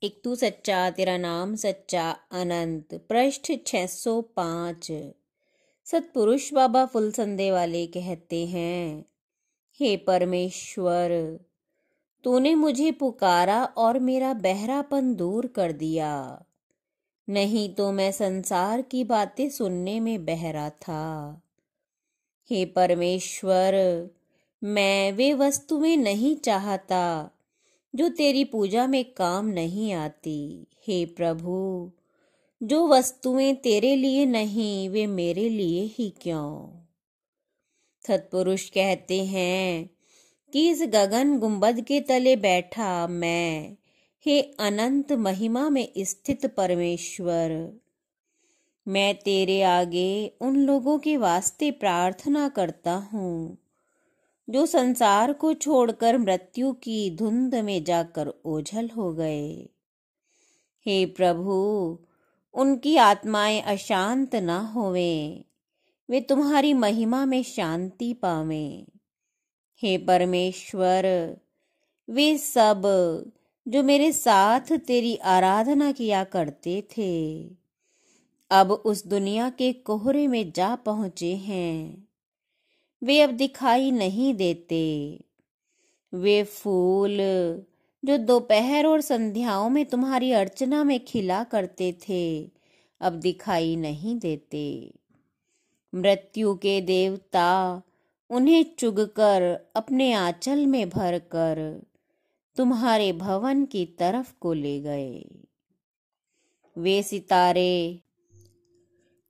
एक तू सच्चा तेरा नाम सच्चा अनंत। पृष्ठ 605। सतपुरुष बाबा फुलसंदे वाले कहते हैं, हे परमेश्वर, तूने मुझे पुकारा और मेरा बहरापन दूर कर दिया, नहीं तो मैं संसार की बातें सुनने में बहरा था। हे परमेश्वर, मैं वे वस्तुएं नहीं चाहता जो तेरी पूजा में काम नहीं आती। हे प्रभु, जो वस्तुएं तेरे लिए नहीं वे मेरे लिए ही क्यों। सतपुरुष कहते हैं कि इस गगन गुंबद के तले बैठा मैं, हे अनंत महिमा में स्थित परमेश्वर, मैं तेरे आगे उन लोगों के वास्ते प्रार्थना करता हूँ जो संसार को छोड़कर मृत्यु की धुंध में जाकर ओझल हो गए। हे प्रभु, उनकी आत्माएं अशांत न होवें, वे तुम्हारी महिमा में शांति पावें। हे परमेश्वर, वे सब जो मेरे साथ तेरी आराधना किया करते थे, अब उस दुनिया के कोहरे में जा पहुंचे हैं। वे अब दिखाई नहीं देते। वे फूल जो दोपहर और संध्याओं में तुम्हारी अर्चना में खिला करते थे, अब दिखाई नहीं देते। मृत्यु के देवता उन्हें चुगकर अपने आंचल में भरकर तुम्हारे भवन की तरफ को ले गए। वे सितारे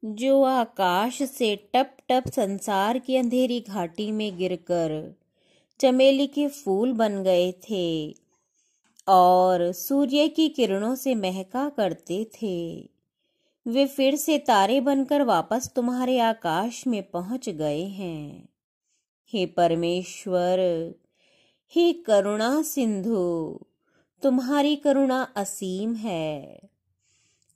जो आकाश से टप टप संसार की अंधेरी घाटी में गिरकर चमेली के फूल बन गए थे और सूर्य की किरणों से महका करते थे, वे फिर से तारे बनकर वापस तुम्हारे आकाश में पहुंच गए हैं। हे परमेश्वर, हे करुणा सिंधु, तुम्हारी करुणा असीम है।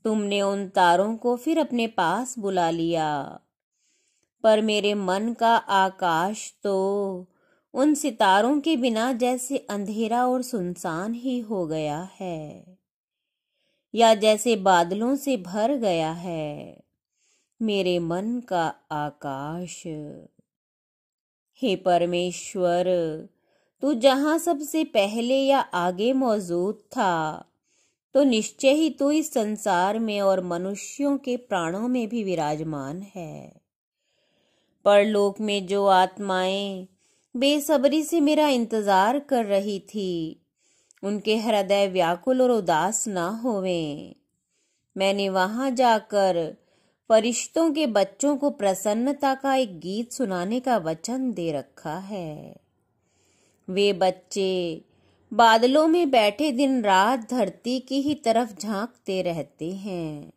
तुमने उन तारों को फिर अपने पास बुला लिया, पर मेरे मन का आकाश तो उन सितारों के बिना जैसे अंधेरा और सुनसान ही हो गया है, या जैसे बादलों से भर गया है मेरे मन का आकाश। हे परमेश्वर, तू जहां सबसे पहले या आगे मौजूद था, तो निश्चय ही तू इस संसार में और मनुष्यों के प्राणों में भी विराजमान है। परलोक में जो आत्माएं बेसब्री से मेरा इंतजार कर रही थी, उनके हृदय व्याकुल और उदास ना होवें। मैंने वहां जाकर फरिश्तों के बच्चों को प्रसन्नता का एक गीत सुनाने का वचन दे रखा है। वे बच्चे बादलों में बैठे दिन रात धरती की ही तरफ झांकते रहते हैं।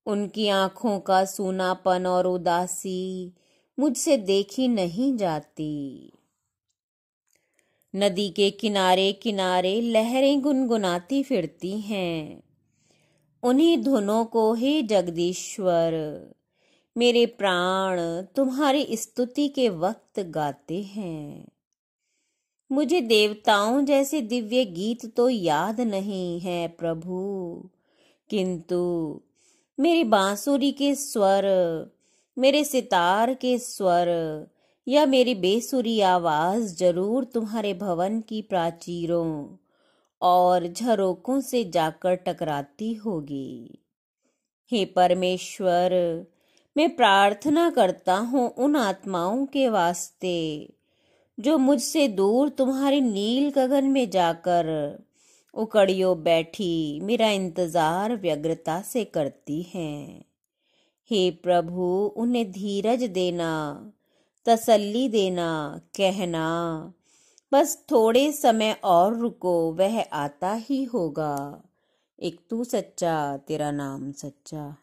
उनकी आंखों का सूनापन और उदासी मुझसे देखी नहीं जाती। नदी के किनारे किनारे लहरें गुनगुनाती फिरती हैं। उन्हीं धुनों को हे जगदीश्वर, मेरे प्राण तुम्हारी स्तुति के वक्त गाते हैं। मुझे देवताओं जैसे दिव्य गीत तो याद नहीं है प्रभु, किंतु मेरी बांसुरी के स्वर, मेरे सितार के स्वर या मेरी बेसुरी आवाज जरूर तुम्हारे भवन की प्राचीरों और झरोकों से जाकर टकराती होगी। हे परमेश्वर, मैं प्रार्थना करता हूँ उन आत्माओं के वास्ते जो मुझसे दूर तुम्हारे नील गगन में जाकर उकड़ियों बैठी मेरा इंतजार व्यग्रता से करती हैं। हे प्रभु, उन्हें धीरज देना, तसल्ली देना, कहना बस थोड़े समय और रुको, वह आता ही होगा। एक तू सच्चा तेरा नाम सच्चा।